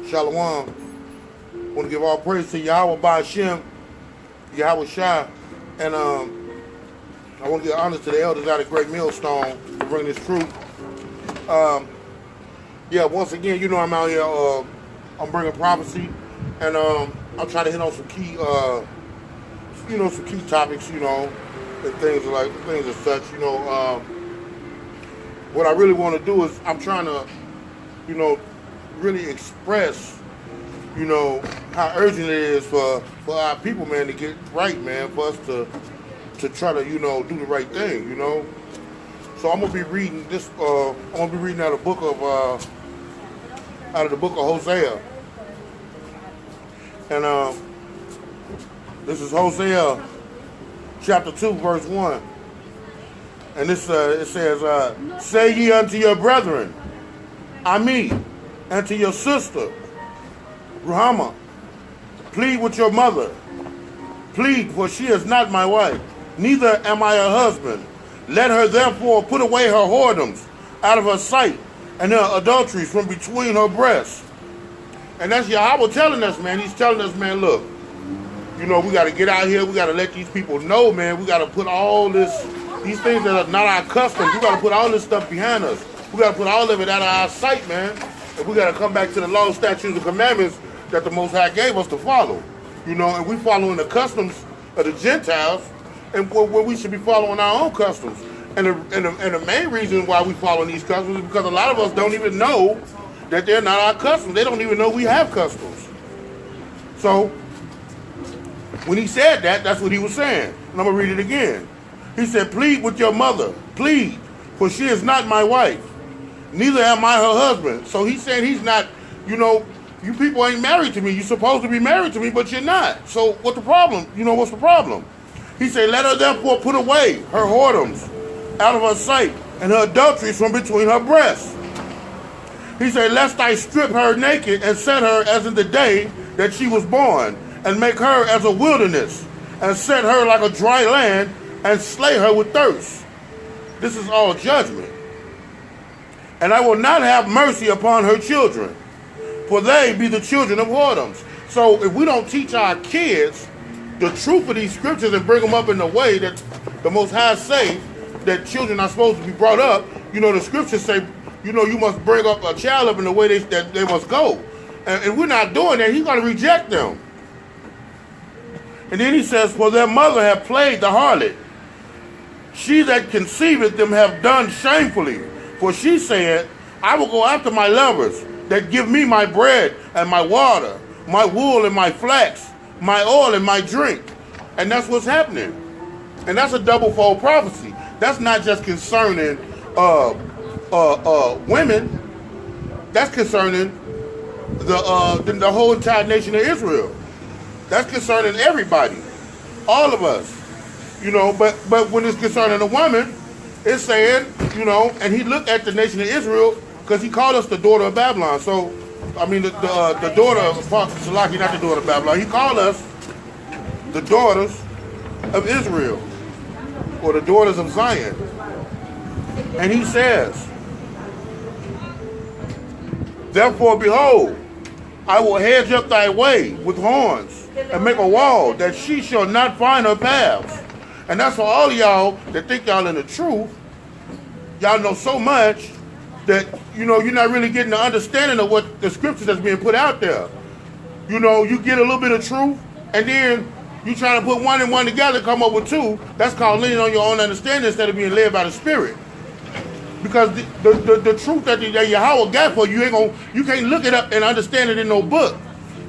Shalom. I want to give all praise to Yahawah by Hashem, Yahweh Shai, and I want to give honor to the elders out of Great Millstone to bring this truth. Yeah, once again, you know I'm out here. I'm bringing prophecy, and I'm trying to hit on some key, some key topics, and things as such. What I really want to do is I'm trying to, really express, how urgent it is for our people, man, to get right, man, for us to try to, do the right thing, So I'm gonna be reading this. I'm gonna be reading out of the book of Hosea, and this is Hosea chapter 2, verse 1, and this it says, "Say ye unto your brethren, Ami, and to your sister, Ruhamah, plead with your mother. Plead, for she is not my wife, neither am I her husband. Let her therefore put away her whoredoms out of her sight, and her adulteries from between her breasts." And that's Yahawah telling us, man. He's telling us, man, look, we got to get out here. We got to let these people know, man. We got to put all these things that are not our customs. We got to put all this stuff behind us. We got to put all of it out of our sight, man. And we got to come back to the law, statutes, and commandments that the Most High gave us to follow. And we following the customs of the Gentiles, and where we should be following our own customs. And the main reason why we following these customs is because a lot of us don't even know that they're not our customs. They don't even know we have customs. So when he said that, that's what he was saying. And I'm going to read it again. He said, "Plead with your mother. Plead, for she is not my wife. Neither am I her husband." So he's saying he's not, you people ain't married to me. You're supposed to be married to me, but you're not. So what's the problem? What's the problem? He said, "Let her therefore put away her whoredoms out of her sight, and her adulteries from between her breasts." He said, "Lest I strip her naked and set her as in the day that she was born, and make her as a wilderness, and set her like a dry land, and slay her with thirst. This is all judgment. And I will not have mercy upon her children, for they be the children of whoredoms." So if we don't teach our kids the truth of these scriptures and bring them up in the way that the Most High say that children are supposed to be brought up, the scriptures say, you must bring up a child up in the way that they must go. And we're not doing that. He's going to reject them. And then he says, "For their mother have played the harlot. She that conceiveth them have done shamefully. For she said, I will go after my lovers that give me my bread and my water, my wool and my flax, my oil and my drink." And that's what's happening. And that's a double-fold prophecy. That's not just concerning women. That's concerning the whole entire nation of Israel. That's concerning everybody, all of us. But when it's concerning a woman, it's saying, and he looked at the nation of Israel because he called us the daughter of Babylon. So, the daughter of Salaki, not the daughter of Babylon. He called us the daughters of Israel, or the daughters of Zion. And he says, "Therefore, behold, I will hedge up thy way with horns, and make a wall, that she shall not find her paths." And that's for all of y'all that think y'all in the truth. Y'all know so much that, you're not really getting the understanding of what the scriptures that's being put out there. You get a little bit of truth, and then you trying to put one and one together, come up with two. That's called leaning on your own understanding instead of being led by the Spirit. Because the truth that Yahawah got for you, you can't look it up and understand it in no book.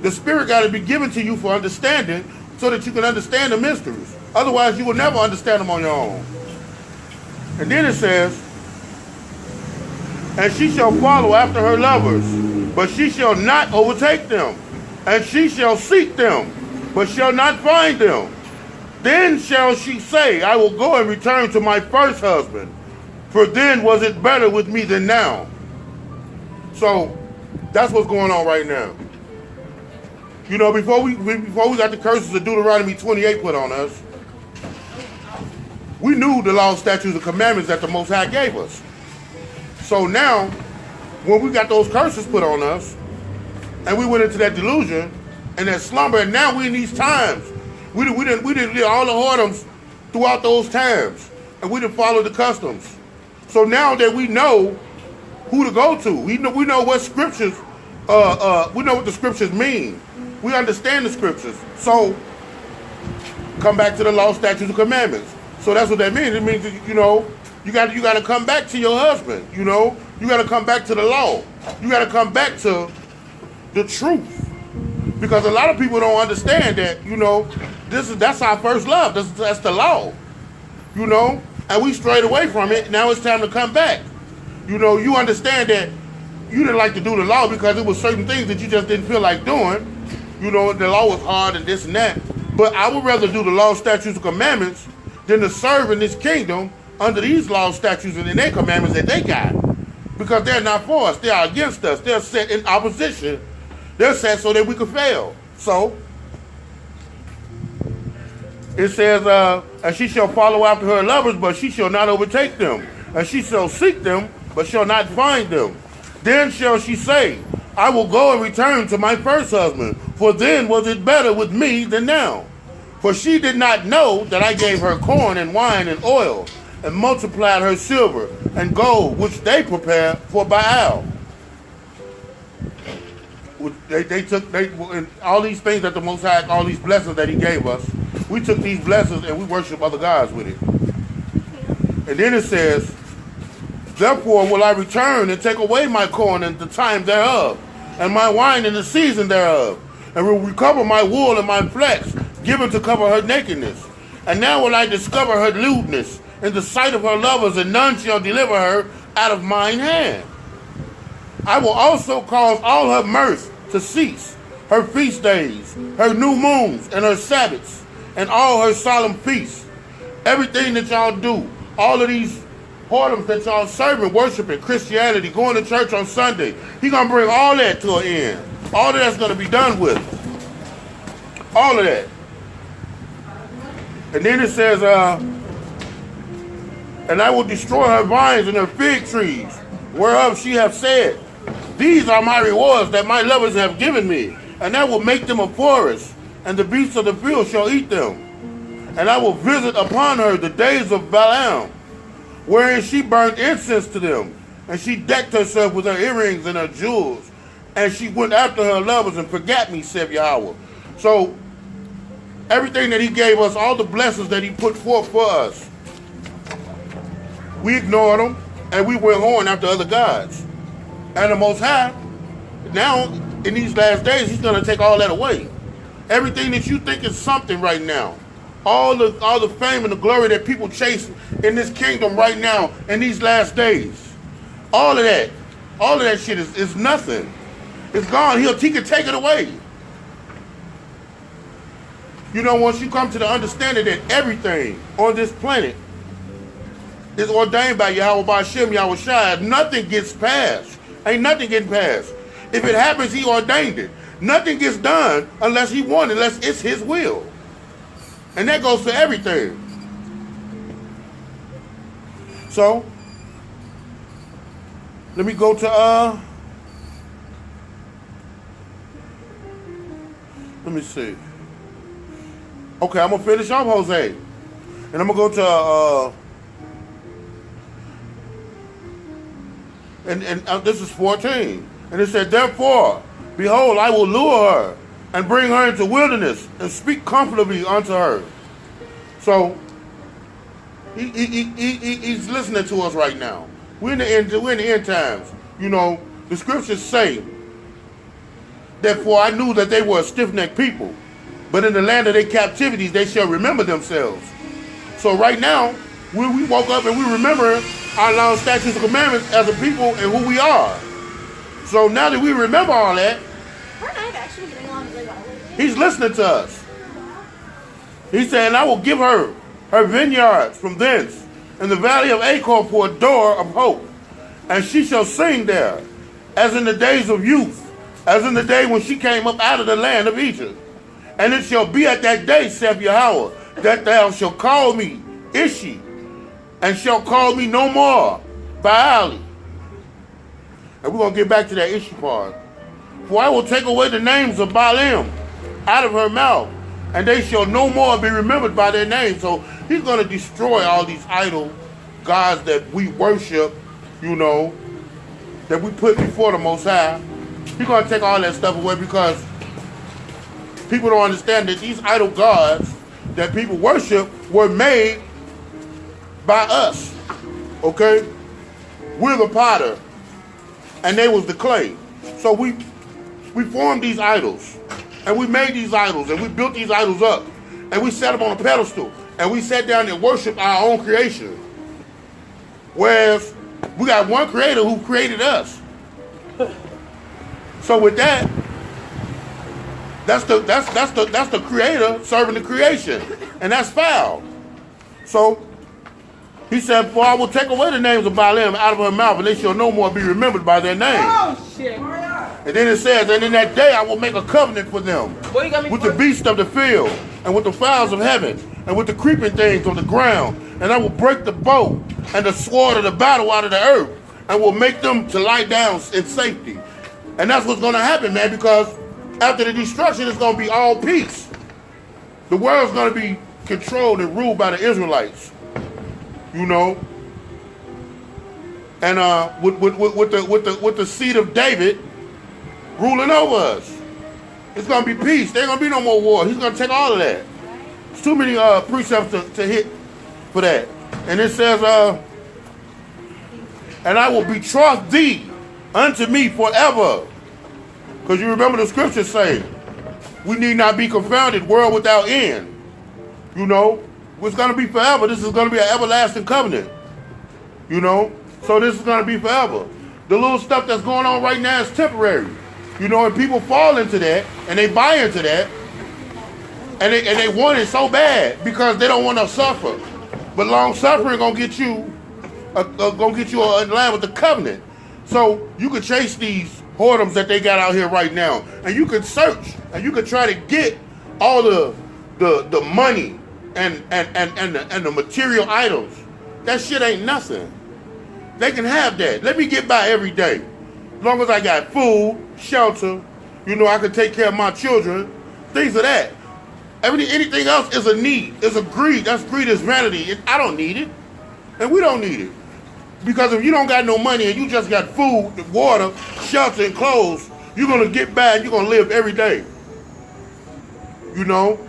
The Spirit got to be given to you for understanding, so that you can understand the mysteries. Otherwise, you will never understand them on your own. And then it says, "And she shall follow after her lovers, but she shall not overtake them. And she shall seek them, but shall not find them. Then shall she say, I will go and return to my first husband, for then was it better with me than now." So that's what's going on right now. Before we got the curses of Deuteronomy 28 put on us, we knew the law, statutes, and commandments that the Most High gave us. So now, when we got those curses put on us, And we went into that delusion and that slumber, and now we in these times. We did all the whoredoms throughout those times, and we didn't follow the customs. So now that we know who to go to, we know what scriptures, we know what the scriptures mean. We understand the scriptures. So come back to the law, statutes, and commandments. So that's what that means. It means that, you got to come back to your husband. You got to come back to the law. You got to come back to the truth. Because a lot of people don't understand that, that's our first love. That's the law. And we strayed away from it. Now it's time to come back. You understand that you didn't like to do the law because it was certain things that you just didn't feel like doing. The law was hard and this and that. But I would rather do the law, statutes, and commandments than to serve in this kingdom under these laws, statutes, and their commandments that they got. Because they're not for us. They are against us. They're set in opposition. They're set so that we could fail. So, it says, and she shall follow after her lovers, but she shall not overtake them. And she shall seek them, but shall not find them. Then shall she say, I will go and return to my first husband, for then was it better with me than now. For she did not know that I gave her corn and wine and oil, and multiplied her silver and gold, which they prepared for Baal. They took all these things that the Most High, all these blessings that He gave us. We took these blessings and we worship other gods with it. And then it says, therefore will I return and take away my corn in the time thereof, and my wine in the season thereof, and will recover my wool and my flax, given to cover her nakedness. And now will I discover her lewdness in the sight of her lovers, and none shall deliver her out of mine hand. I will also cause all her mirth to cease, her feast days, her new moons, and her Sabbaths, and all her solemn feasts. Everything that y'all do, all of these whoredoms that y'all serving, worshiping, Christianity, going to church on Sunday, He's going to bring all that to an end. All of that's going to be done with. All of that. And then it says, and I will destroy her vines and her fig trees, whereof she hath said, these are my rewards that my lovers have given me, and I will make them a forest, and the beasts of the field shall eat them. And I will visit upon her the days of Balaam, wherein she burned incense to them, and she decked herself with her earrings and her jewels, and she went after her lovers and forgot me, said Yahawah. So, everything that He gave us, all the blessings that He put forth for us, we ignored them, and we went on after other gods. And the Most High, now, in these last days, He's going to take all that away. Everything that you think is something right now, all the fame and the glory that people chase in this kingdom right now, in these last days, all of that shit is nothing. It's gone. He can take it away. Once you come to the understanding that everything on this planet is ordained by Yahawah, by Hashem, Yahweh Shai, nothing gets passed. Ain't nothing getting passed. If it happens, He ordained it. Nothing gets done unless He wants it, unless it's His will. And that goes for everything. So, let me go to, let me see. Okay, I'm going to finish off Hosea. And I'm going to go to, this is 14. And it said, therefore, behold, I will lure her and bring her into wilderness and speak comfortably unto her. So, he's listening to us right now. We're in the end times. The scriptures say, therefore I knew that they were a stiff-necked people, but in the land of their captivities they shall remember themselves. So right now, we woke up and we remember our laws, statutes, and commandments as a people and who we are. So now that we remember all that, He's listening to us. He's saying, I will give her vineyards from thence, in the valley of Achor for a door of hope. And she shall sing there, as in the days of youth, as in the day when she came up out of the land of Egypt. And it shall be at that day, saith Yahawah, that thou shalt call me Ishi, and shalt call me no more Baali. And we're going to get back to that Ishi part. For I will take away the names of Baalim out of her mouth, and they shall no more be remembered by their name. So he's going to destroy all these idol gods that we worship, you know, that we put before the Most High. He's going to take all that stuff away because people don't understand that these idol gods that people worship were made by us, okay? We're the potter, and they was the clay. So we formed these idols, and we made these idols, and we built these idols up, and we set them on a pedestal, and we sat down and worshiped our own creation. Whereas we got one creator who created us. So with that, that's the creator serving the creation, and that's foul. So he said, "For I will take away the names of Baalim out of her mouth, and they shall no more be remembered by their name." Oh shit! And then it says, "And in that day I will make a covenant for them with the beasts of the field, and with the fowls of heaven, and with the creeping things on the ground, and I will break the bow and the sword of the battle out of the earth, and will make them to lie down in safety." And that's what's going to happen, man, because after the destruction, it's going to be all peace. The world's going to be controlled and ruled by the Israelites, you know. And with the seed of David ruling over us, it's going to be peace. There ain't going to be no more war. He's going to take all of that. There's too many precepts to hit for that. And it says, "And I will betroth thee unto me forever." Because you remember the scriptures say, we need not be confounded, world without end. You know, it's going to be forever. This is going to be an everlasting covenant. You know, so this is going to be forever. The little stuff that's going on right now is temporary. You know, and people fall into that, and they buy into that, and they want it so bad because they don't want to suffer. But long suffering gonna get you in line with the covenant. So you could chase these whoredoms that they got out here right now, and you could search, and you could try to get all the money and the material items. That shit ain't nothing. They can have that. Let me get by every day. As long as I got food, shelter, you know, I can take care of my children, things of that. Anything else is a need, is a greed. That's greed, is vanity. I don't need it, and we don't need it. Because if you don't got no money and you just got food, water, shelter, and clothes, you're gonna get by and you're gonna live every day. You know?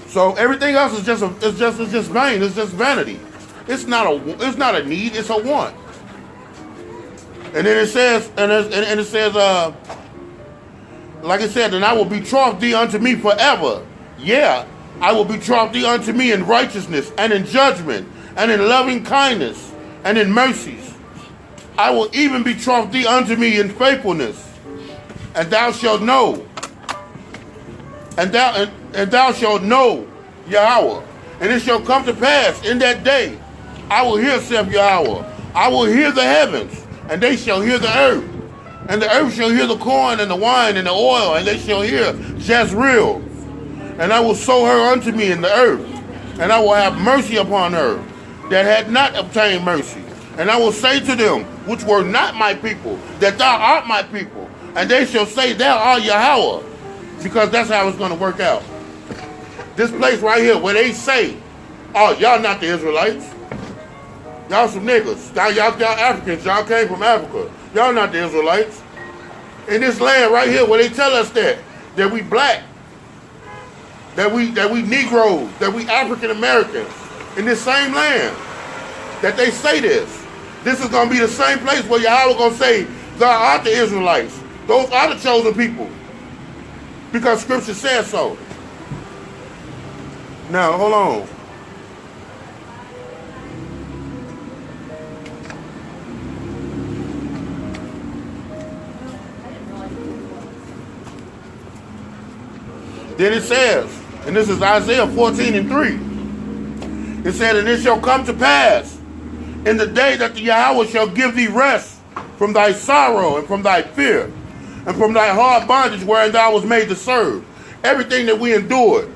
So everything else is just vain. It's just vanity. It's not a need. It's a want. And then it says, like it said, "And I will betroth thee unto me forever. Yeah, I will betroth thee unto me in righteousness and in judgment and in loving kindness and in mercies. I will even betroth thee unto me in faithfulness. And thou shalt know. And thou shalt know Yahawah. And it shall come to pass in that day, I will hear, saith Yahawah. I will hear the heavens, and they shall hear the earth. And the earth shall hear the corn and the wine and the oil, and they shall hear Jezreel. And I will sow her unto me in the earth, and I will have mercy upon her that had not obtained mercy. And I will say to them, which were not my people, that thou art my people. And they shall say, thou art Yahawah. Because that's how it's going to work out. This place right here, where they say, oh, y'all not the Israelites. Y'all some niggas. Y'all Africans. Y'all came from Africa. Y'all not the Israelites. In this land right here, where they tell us that we black, that we Negroes, that we African Americans, in this same land, that they say this. This is going to be the same place where Yahawah going to say, thou art the Israelites. Those are the chosen people. Because Scripture says so. Now, hold on. Then it says, and this is Isaiah 14:3. It said, and it shall come to pass in the day that the Yahawah shall give thee rest from thy sorrow and from thy fear and from thy hard bondage wherein thou was made to serve. Everything that we endured,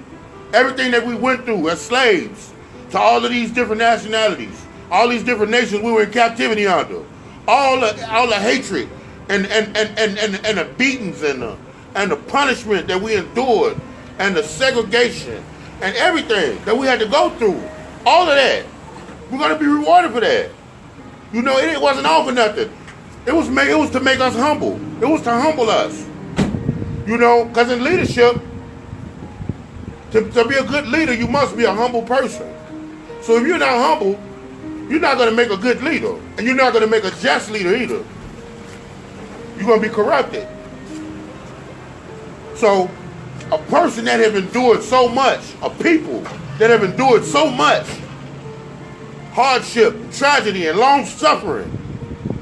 everything that we went through as slaves to all of these different nationalities, all these different nations we were in captivity under, all the hatred and the beatings and the punishment that we endured and the segregation and everything that we had to go through, all of that, we're gonna be rewarded for that. You know, it wasn't all for nothing. It was to make us humble. It was to humble us. You know, because in leadership, to be a good leader, you must be a humble person. So if you're not humble, you're not going to make a good leader. And you're not going to make a just leader either. You're going to be corrupted. So a person that have endured so much, a people that have endured so much hardship, tragedy, and long suffering,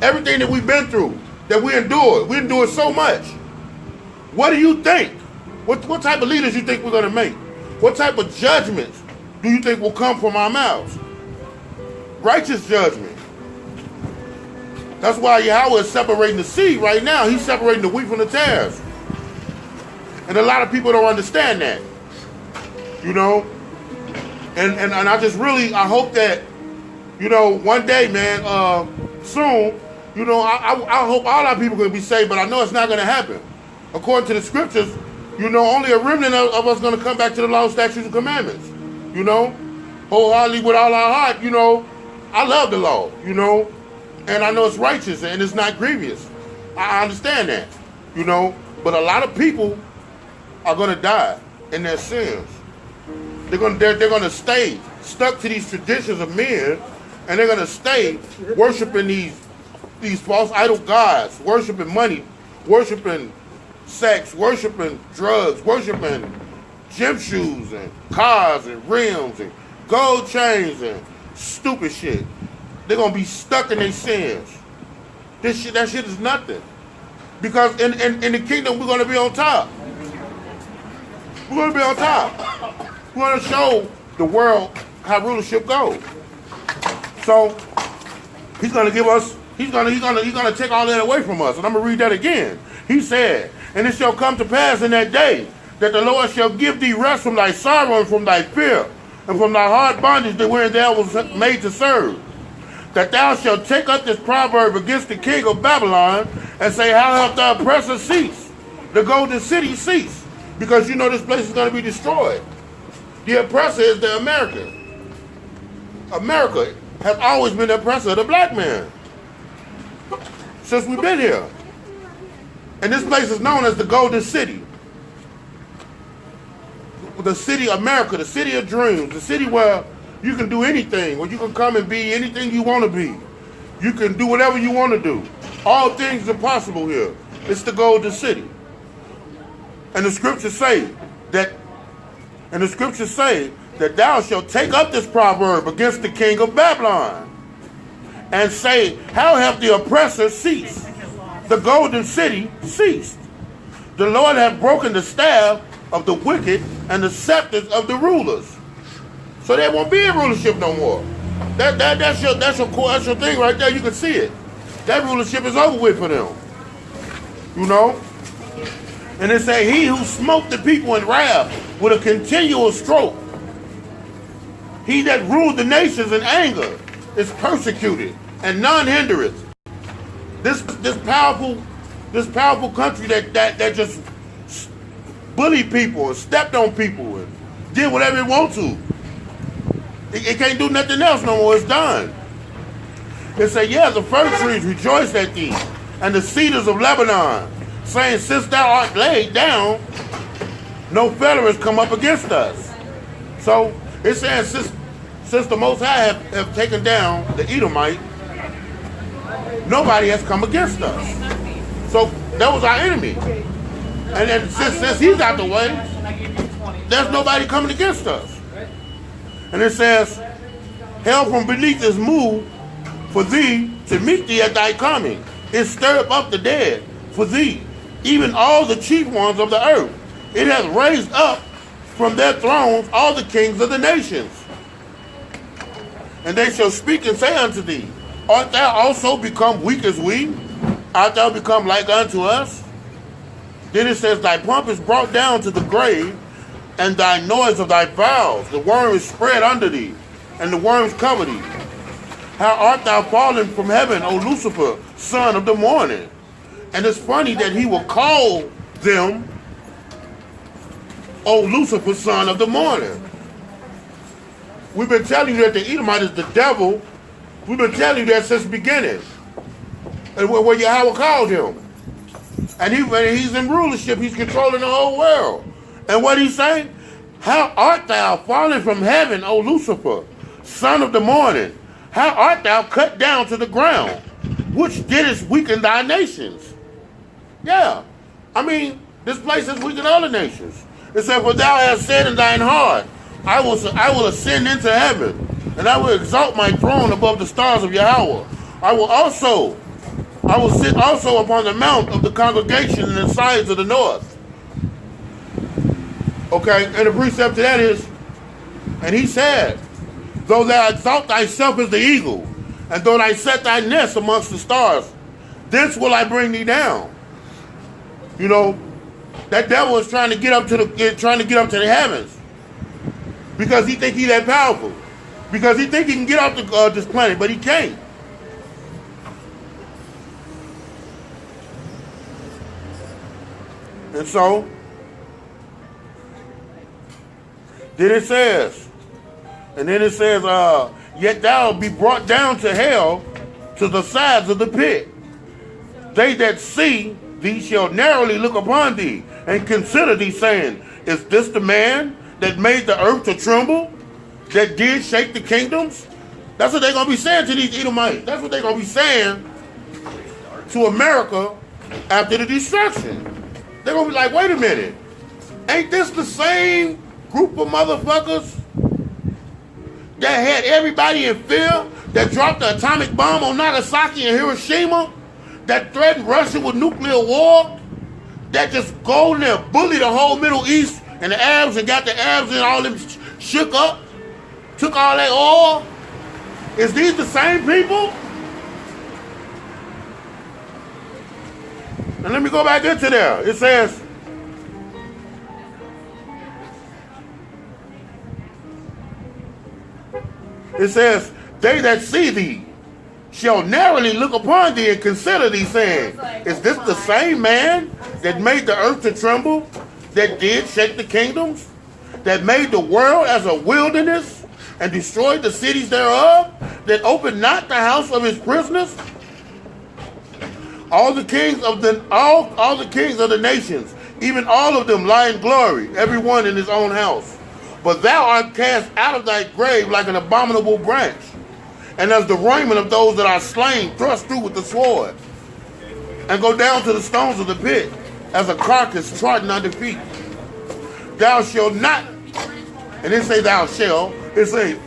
everything that we've been through, that we endured so much. What do you think? What type of leaders you think we're going to make? What type of judgments do you think will come from our mouths? Righteous judgment. That's why Yahawah is separating the seed right now. He's separating the wheat from the tares. And a lot of people don't understand that. You know? And I just really, I hope that, you know, one day, man, soon, you know, I hope all our people can be saved, but I know it's not going to happen. According to the scriptures, you know, only a remnant of us going to come back to the law, statutes, and commandments. You know, wholeheartedly with all our heart, you know, I love the law, you know, and I know it's righteous and it's not grievous. I understand that, you know, but a lot of people are going to die in their sins. They're going to stay stuck to these traditions of men, and they're going to stay worshiping these false idol gods, worshiping money, worshiping sex, worshiping drugs, worshiping gym shoes and cars and rims and gold chains and stupid shit. They're gonna be stuck in their sins. That shit is nothing. Because in the kingdom we're gonna be on top. We're gonna be on top. We're gonna show the world how rulership goes. So he's gonna give us, he's gonna take all that away from us. And I'm gonna read that again. He said, "And it shall come to pass in that day that the Lord shall give thee rest from thy sorrow and from thy fear, and from thy hard bondage that wherein thou was made to serve. That thou shalt take up this proverb against the king of Babylon, and say, How hath the oppressor ceased? The golden city ceased." Because you know this place is going to be destroyed. The oppressor is the American. America has always been the oppressor of the black man since we've been here. And this place is known as the Golden City. The city of America, the city of dreams, the city where you can do anything, where you can come and be anything you want to be. You can do whatever you want to do. All things are possible here. It's the Golden City. And the scriptures say that thou shalt take up this proverb against the king of Babylon, and say, How hath the oppressor ceased? The golden city ceased. The Lord hath broken the staff of the wicked and the scepters of the rulers. So there won't be a rulership no more. That's your thing right there. You can see it. That rulership is over with for them. You know? And it say, He who smote the people in wrath with a continual stroke, he that ruled the nations in anger, is persecuted, and none hindereth. This powerful country that just bullied people and stepped on people and did whatever it wants to. It can't do nothing else no more. It's done. It say, Yeah, the fir trees rejoice at thee, and the cedars of Lebanon, saying, Since thou art laid down, no feller has come up against us. So it says, since the Most High have taken down the Edomite, nobody has come against us. So that was our enemy. And then since he's out the way, there's nobody coming against us. And it says, Hell from beneath is moved for thee to meet thee at thy coming. It stirred up the dead for thee, even all the chief ones of the earth. It hath raised up from their thrones all the kings of the nations. And they shall speak and say unto thee, Art thou also become weak as we? Art thou become like unto us? Then it says, Thy pomp is brought down to the grave, and thy noise of thy vows. The worm is spread under thee, and the worms cover thee. How art thou fallen from heaven, O Lucifer, son of the morning? And it's funny that he will call them, O Lucifer, son of the morning. We've been telling you that the Edomite is the devil. We've been telling you that since the beginning. And where Yahawah called him. And he's in rulership. He's controlling the whole world. And what he say? How art thou fallen from heaven, O Lucifer, son of the morning? How art thou cut down to the ground, which didst weaken thy nations? Yeah. I mean, this place has weakened all the nations. It said, for thou hast said in thine heart, I will ascend into heaven, and I will exalt my throne above the stars of Yahawah. I will sit also upon the mount of the congregation in the sides of the north. Okay, and the precept to that is, and he said, though thou exalt thyself as the eagle, and though thou set thy nest amongst the stars, thence will I bring thee down. You know, that devil is trying to get up to the heavens because he think he's that powerful, because he think he can get off this planet, but he can't. And so, then it says, yet thou be brought down to hell, to the sides of the pit. They that see thee shall narrowly look upon thee, and consider thee, saying, is this the man that made the earth to tremble, that did shake the kingdoms? That's what they're going to be saying to these Edomites. That's what they're going to be saying to America after the destruction. They're going to be like, wait a minute, ain't this the same group of motherfuckers that had everybody in fear, that dropped the atomic bomb on Nagasaki and Hiroshima, that threatened Russia with nuclear war, that just go in there, bully the whole Middle East and the Arabs, and got the Arabs and all them shook up, took all their oil? Is these the same people? And let me go back into there. It says, they that see thee shall narrowly look upon thee and consider thee, saying, is this the same man that made the earth to tremble, that did shake the kingdoms, that made the world as a wilderness, and destroyed the cities thereof, that opened not the house of his prisoners? All the kings of the nations, even all of them lie in glory, every one in his own house. But thou art cast out of thy grave like an abominable branch, and as the raiment of those that are slain, thrust through with the sword, and go down to the stones of the pit, as a carcass trodden under feet. Thou shalt not, and it say thou shalt, it say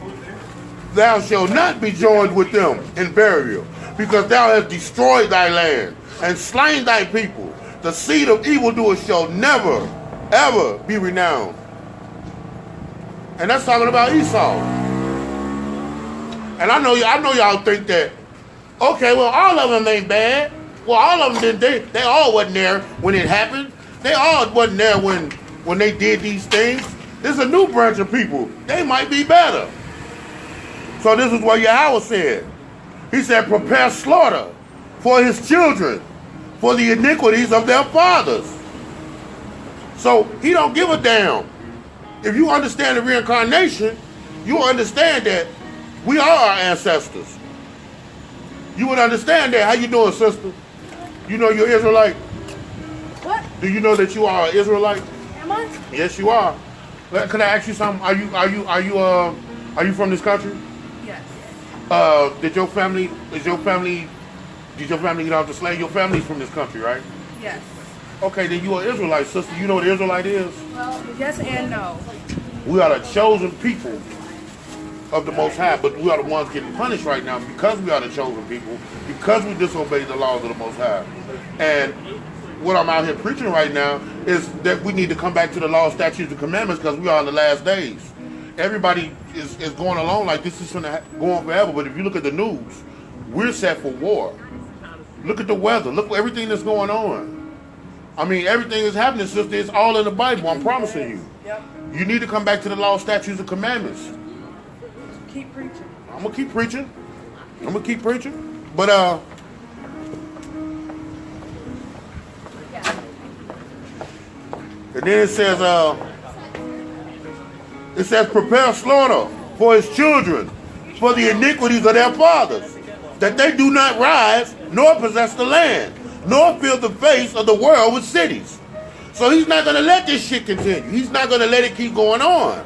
thou shalt not be joined with them in burial, because thou hast destroyed thy land and slain thy people. The seed of evildoers shall never, ever be renowned. And that's talking about Esau. And I know y'all think that, okay, well, all of them ain't bad. Well, all of them didn't. They all wasn't there when it happened. They all wasn't there when they did these things. There's a new branch of people. They might be better. So this is what Yahawah said. He said, prepare slaughter for his children, for the iniquities of their fathers. So he don't give a damn. If you understand the reincarnation, you understand that we are our ancestors. You would understand that. How you doing, sister? You know you're Israelite? What? Do you know that you are an Israelite? Am I? Yes, you are. Can I ask you something? Are you from this country? Yes. Did your family get off the slave? Your family's from this country, right? Yes. Okay, then you are Israelite, sister. You know what Israelite is? Well, yes and no. We are the chosen people of the Most High, but we are the ones getting punished right now because we are the chosen people, because we disobey the laws of the Most High. And what I'm out here preaching right now is that we need to come back to the law, statutes, and commandments, because we are in the last days. Everybody is going along like this is going to go on forever, but if you look at the news, we're set for war. Look at the weather. Look at everything that's going on. I mean, everything is happening, sister. It's all in the Bible, I'm promising you. Yep. You need to come back to the law, statutes, and commandments. Keep preaching. I'm going to keep preaching. But, And then it says, prepare slaughter for his children, for the iniquities of their fathers, that they do not rise, nor possess the land, nor fill the face of the world with cities. So he's not going to let this shit continue. He's not going to let it keep going on.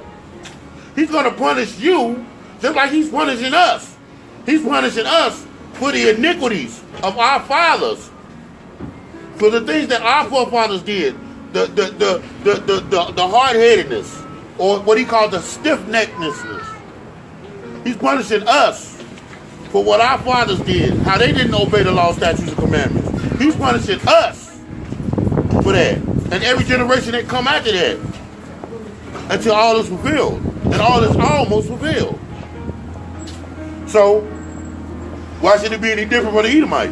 He's going to punish you just like he's punishing us. He's punishing us for the iniquities of our fathers, for the things that our forefathers did, the hard-headedness, or what he called the stiff-neckedness. He's punishing us for what our fathers did, how they didn't obey the law, statutes, and commandments. He's punishing us for that, and every generation that come after that, until all is fulfilled, and all is almost fulfilled. So, why should it be any different for the Edomite?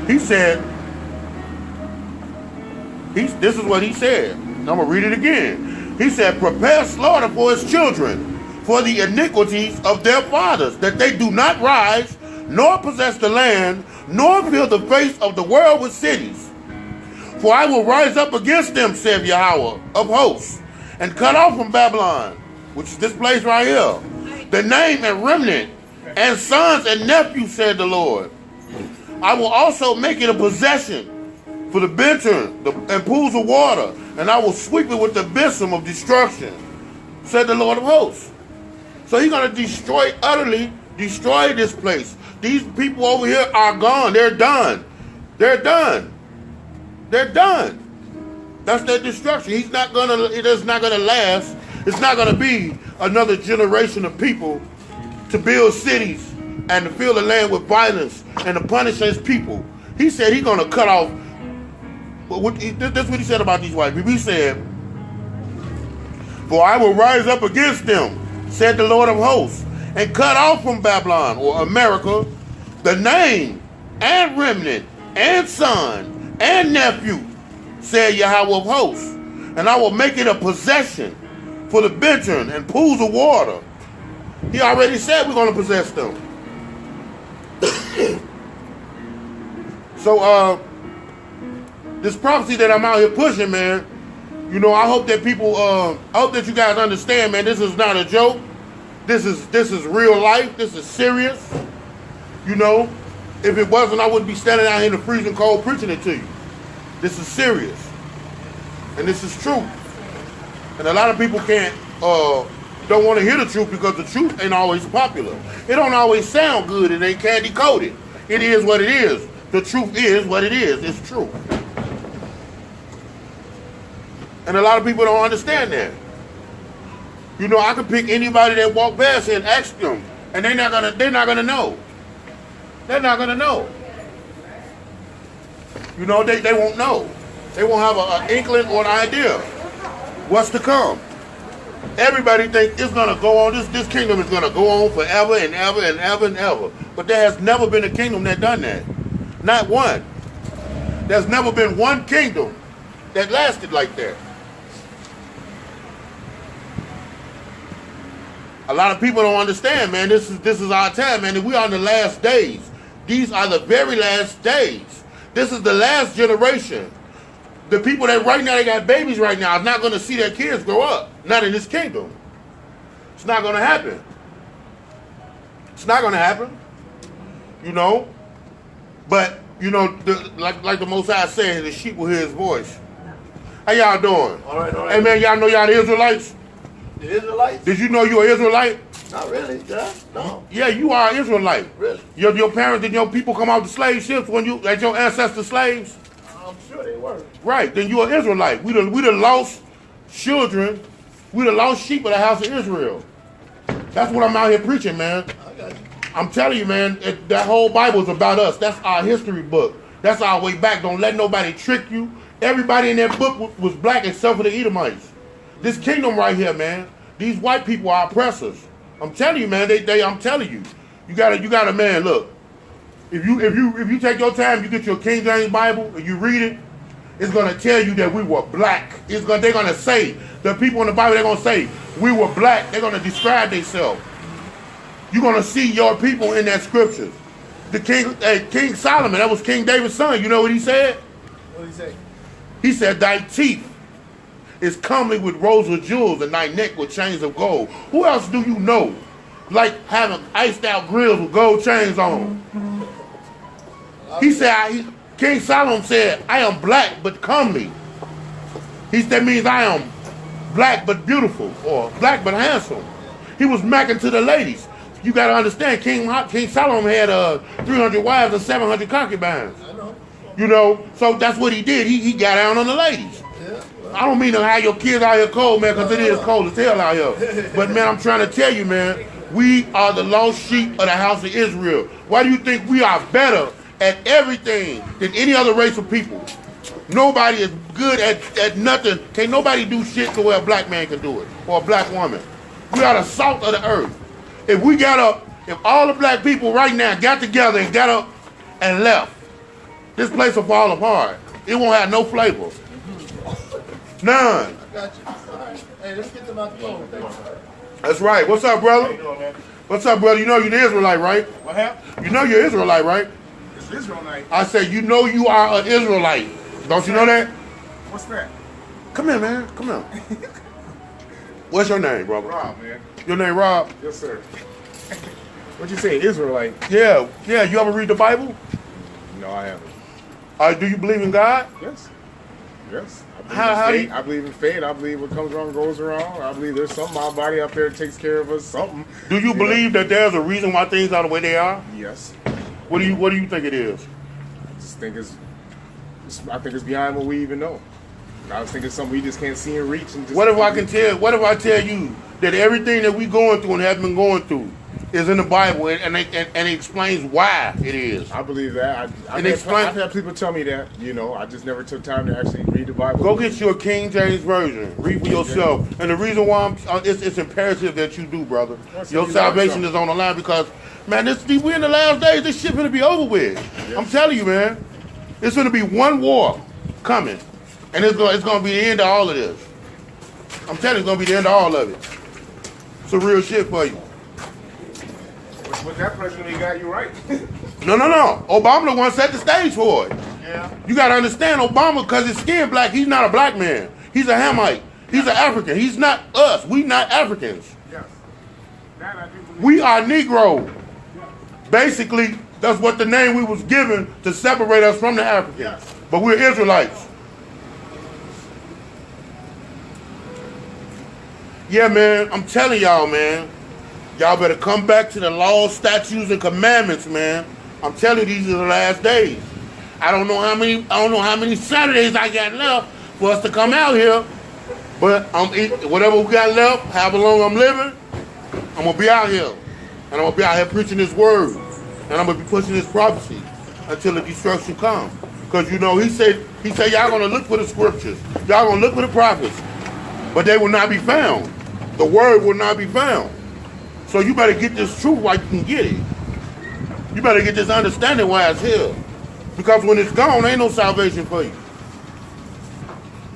He said, this is what he said. I'm going to read it again. He said, prepare slaughter for his children, for the iniquities of their fathers, that they do not rise, nor possess the land, nor fill the face of the world with cities. For I will rise up against them, said Yahawah of hosts, and cut off from Babylon, which is this place right here, the name and remnant, and sons and nephews, said the Lord. I will also make it a possession for the bittern and pools of water, and I will sweep it with the besom of destruction, said the Lord of hosts. So he's going to utterly destroy this place. These people over here are gone. They're done. They're done. They're done. That's their destruction. It is not going to last. It's not going to be another generation of people to build cities and to fill the land with violence and to punish his people. He said he's going to cut off. That's what he said about these white people. He said, for I will rise up against them, said the Lord of hosts, and cut off from Babylon, or America, the name and remnant and son and nephew, said Yahawah of hosts, and I will make it a possession for the bittern and pools of water. He already said we're going to possess them. So, this prophecy that I'm out here pushing, man, you know, I hope that people, I hope that you guys understand, man, this is not a joke. This is real life. This is serious. You know, if it wasn't, I wouldn't be standing out here in the freezing cold preaching it to you. This is serious. And this is truth. And a lot of people don't want to hear the truth because the truth ain't always popular. It don't always sound good and they candy coated. It is what it is. The truth is what it is. It's true. And a lot of people don't understand that. You know, I could pick anybody that walk past here and ask them, and they're not gonna know. They're not gonna know. You know, they won't know. They won't have an inkling or an idea what's to come. Everybody thinks it's gonna go on. This kingdom is gonna go on forever and ever and ever and ever. But there has never been a kingdom that done that. Not one. There's never been one kingdom that lasted like that. A lot of people don't understand, man. This is our time, man. We are in the last days. These are the very last days. This is the last generation. The people that right now, they got babies right now, are not going to see their kids grow up. Not in this kingdom. It's not going to happen. It's not going to happen. You know? But, you know, like the Most High said, the sheep will hear his voice. How y'all doing? All right. Hey, man, y'all know y'all the Israelites? The Israelites? Did you know you an Israelite? Not really, yeah. No. Yeah, you are an Israelite. Really? Your parents and your people come off the slave ships when as your ancestors slaves? I'm sure they were. Right, then you're an Israelite. We the lost children, we the lost sheep of the house of Israel. That's what I'm out here preaching, man. I got you. I'm telling you, man, that whole Bible is about us. That's our history book. That's our way back. Don't let nobody trick you. Everybody in that book was black except for the Edomites. This kingdom right here, man, these white people are oppressors. I'm telling you, man, I'm telling you. You gotta, man, look. If you take your time, you get your King James Bible and you read it, it's gonna tell you that we were black. They're gonna say, the people in the Bible, they're gonna say, we were black. They're gonna describe themselves. You're gonna see your people in that scriptures. The King Solomon, that was King David's son. You know what he said? What did he say? He said, thy teeth is comely with rows of jewels and thy neck with chains of gold. Who else do you know like having iced out grills with gold chains on? He said, King Solomon said, I am black but comely. That means I am black but beautiful, or black but handsome. He was macking to the ladies. You got to understand, King Solomon had 300 wives and 700 concubines. I know. You know, so that's what he did. He got down on the ladies. Yeah. I don't mean to have your kids out here cold, man, because it is cold as hell out here. But, man, I'm trying to tell you, man, we are the lost sheep of the house of Israel. Why do you think we are better at everything than any other race of people? Nobody is good at nothing. Can't nobody do shit the way a black man can do it, or a black woman. We are the salt of the earth. If all the black people right now got together and got up and left, this place will fall apart. It won't have no flavor. None. I got you. All right. Hey, let's get them out the phone. That's right. What's up, brother? How you doing, man? What's up, brother? You know you're the Israelite, right? What happened? You know you're Israelite, right? It's Israelite. I said, you know you are an Israelite. Don't you know that? What's that? Come here, man. Come here. What's your name, brother? Rob, man. Your name Rob? Yes, sir. What you say, Israelite? Yeah. Yeah. You ever read the Bible? No, I haven't. Do you believe in God? Yes. Yes. How do you- I believe in fate. I believe what comes around goes around. I believe there's something our body up there that takes care of us. Something. Do you believe that there's a reason why things are the way they are? Yes. What do you think it is? I just think I think it's beyond what we even know. I was thinking something we just can't see and reach. And just What if I tell you that everything that we going through and have been going through is in the Bible, and it explains why it is? I believe that. I've explain- had people tell me that. You know, I just never took time to actually read the Bible. Go get you a King James version. Read for yourself. And the reason why it's imperative that you do, brother. Your salvation is on the line because, man, we're in the last days. This shit gonna be over with. Yes. I'm telling you, man. It's gonna be one war coming, and it's gonna be the end of all of this. I'm telling you, it's gonna be the end of all of it. It's a real shit for you. With that president, he got you right. No. Obama the one set the stage for it. Yeah. You gotta understand, Obama, because his skin black, he's not a black man. He's a Hamite. He's an African. He's not us. We not Africans. Yes. That I do believe. We are Negro. Basically, that's what the name we was given to separate us from the Africans. Yes. But we're Israelites. Yeah, man, I'm telling y'all, man. Y'all better come back to the laws, statutes, and commandments, man. I'm telling you, these are the last days. I don't know how many Saturdays I got left for us to come out here. But whatever we got left, however long I'm living, I'm gonna be out here. And I'm gonna be out here preaching this word. And I'm gonna be pushing this prophecy until the destruction comes. Because you know, he said y'all gonna look for the scriptures. Y'all gonna look for the prophets. But they will not be found. The word will not be found. So you better get this truth while you can get it. You better get this understanding while it's here. Because when it's gone, ain't no salvation for you.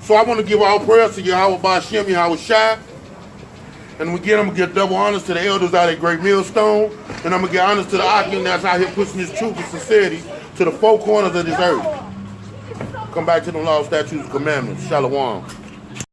So I want to give all prayers to Yahawah Ba'Shem, Yahweh Shai. And again, I'm going to give double honors to the elders out at Great Millstone. And I'm going to give honors to the Akim that's out here pushing this truth and sincerity to the four corners of this earth. Come back to the law, statutes, and commandments. Shalom.